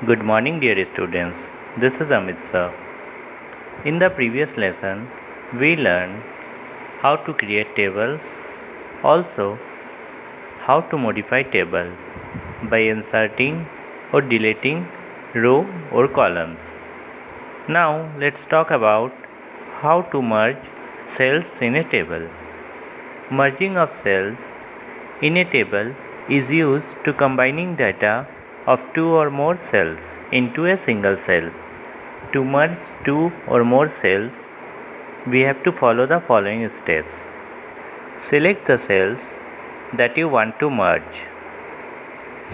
Good morning, dear students. This is Amit sir. In the previous lesson, we learned how to create tables, also how to modify table by inserting or deleting row or columns. Now let's talk about how to merge cells in a table. Merging of cells in a table is used to combining data of two or more cells into a single cell. To merge two or more cells, we have to follow the following steps. Select the cells that you want to merge.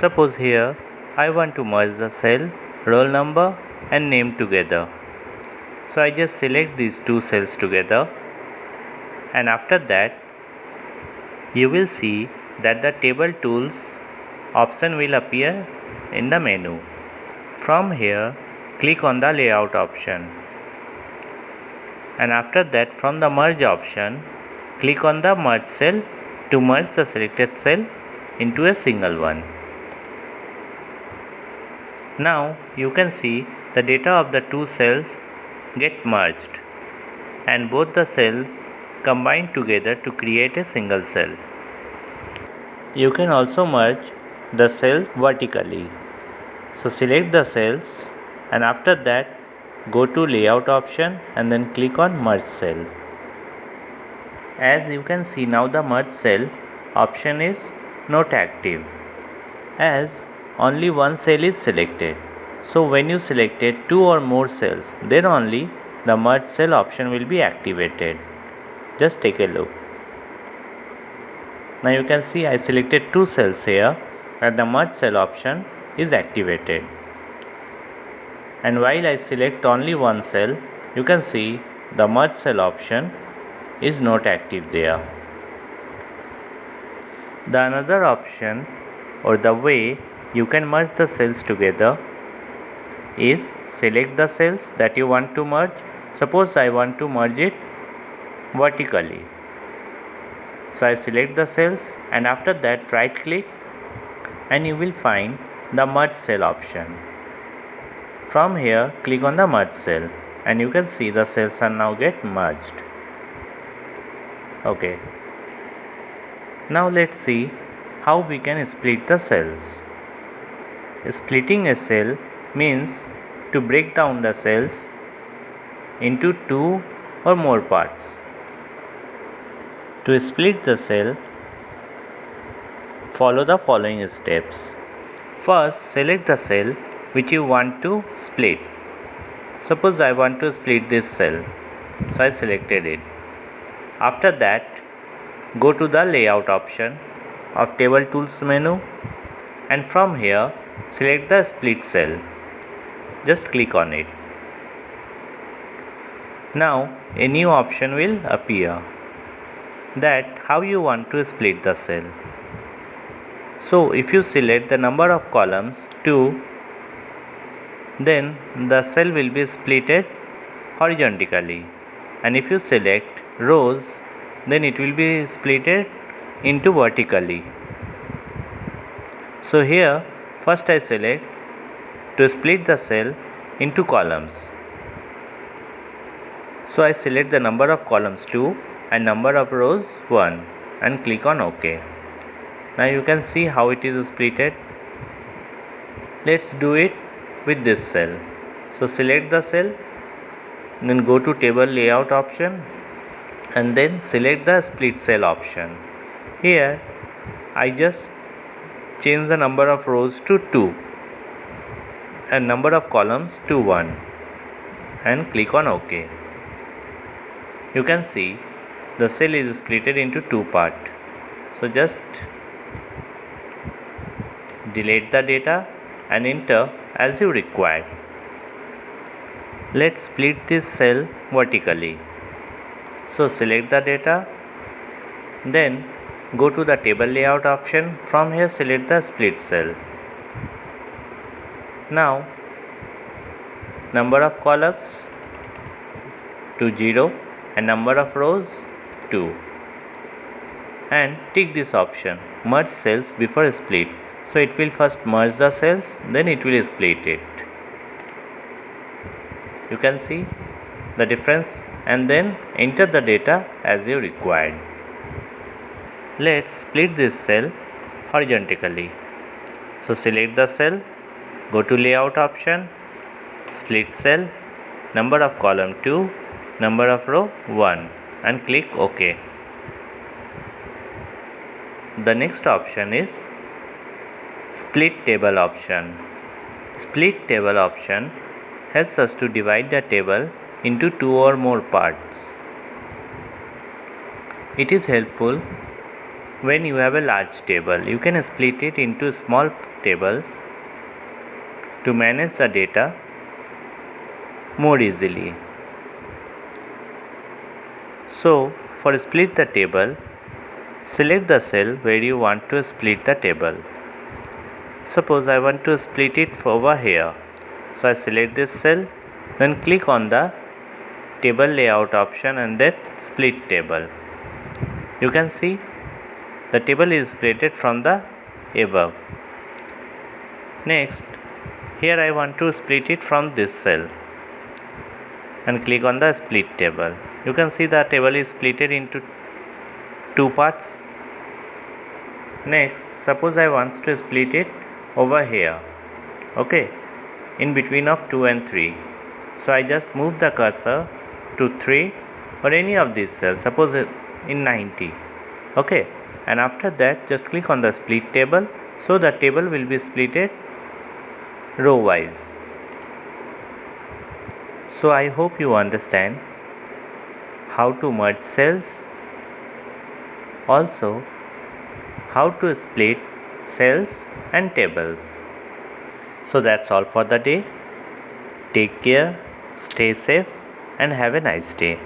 Suppose here I want to merge the cell, roll number and name together. So I just select these two cells together, and after that you will see that the table tools option will appear in the menu. From here click on the layout option, and after that from the merge option click on the merge cell to merge the selected cell into a single one. Now you can see the data of the two cells get merged and both the cells combine together to create a single cell. You can also merge the cells vertically. So select the cells and after that go to layout option and then click on merge cell. As you can see, now the merge cell option is not active as only one cell is selected. So when you selected two or more cells, then only the merge cell option will be activated. Just take a look. Now you can see I selected two cells here and the merge cell option is activated. And while I select only one cell, you can see the merge cell option is not active there. The another option or the way you can merge the cells together is select the cells that you want to merge. Suppose I want to merge it vertically. So I select the cells and after that right click and you will find the merge cell option. From here click on the merge cell and you can see the cells are now get merged. Okay. Now let's see how we can split the cells. Splitting a cell means to break down the cells into two or more parts. To split the cell, follow the following steps. First, select the cell which you want to split. Suppose I want to split this cell, so I selected it. After that, go to the layout option of table tools menu and from here select the split cell. Just click on it. Now a new option will appear, that how you want to split the cell. So if you select the number of columns 2, then the cell will be splitted horizontally, and if you select rows, then it will be splitted into vertically. So here first I select to split the cell into columns. So I select the number of columns 2 and number of rows 1 and click on OK. Now you can see how it is splitted. Let's do it with this cell. So select the cell, then go to table layout option and then select the split cell option. Here I just change the number of rows to 2 and number of columns to 1 and click on OK. You can see the cell is splitted into two parts. So just delete the data and enter as you require. Let's split this cell vertically. So select the data, then go to the table layout option. From here select the split cell. Now number of columns to 0 and number of rows 2 and tick this option, merge cells before split. So it will first merge the cells, then it will split it. You can see the difference and then enter the data as you required. Let's split this cell horizontally. So select the cell, go to layout option, split cell, number of column 2, number of row 1 and click OK. The next option is split table option. Split table option helps us to divide the table into 2 or more parts. It is helpful when you have a large table. You can split it into small tables to manage the data more easily. So for split the table, select the cell where you want to split the table. Suppose I want to split it over here. So I select this cell, then click on the table layout option and then split table. You can see the table is splitted from the above. Next, here I want to split it from this cell and click on the split table. You can see the table is splitted into 2 parts. Next, suppose I want to split it over here, okay, in between of 2 and 3. So I just move the cursor to 3 or any of these cells, suppose in 90, okay, and after that just click on the split table, so the table will be splitted row wise. So I hope you understand how to merge cells, also how to split cells and tables. So that's all for the day. Take care, stay safe and have a nice day.